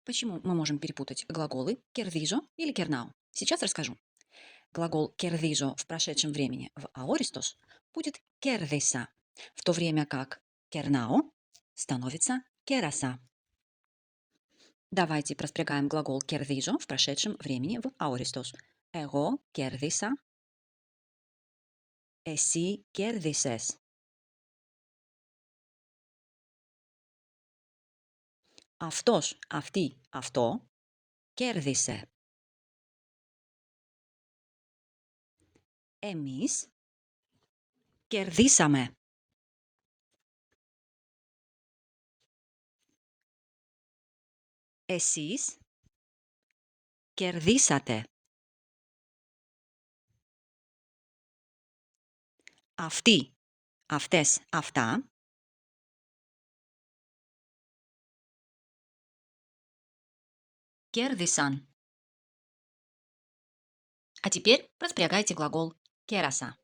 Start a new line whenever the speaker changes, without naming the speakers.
Почему мы можем перепутать глаголы кердижо или кернау? Сейчас расскажу. Глагол кердижо в прошедшем времени в аористос будет кердиса, в то время как кернау становится кераса. Давайте проспрягаем глагол кердижо в прошедшем времени в аористос. Εγώ κέρδισα, εσύ κέρδισες. Αυτός, αυτή, αυτό κέρδισε. Εμείς κερδίσαμε. Εσείς κερδίσατε. Αυτοί, αυτές, αυτά κέρδισαν. А теперь распрягайте глагол кераса.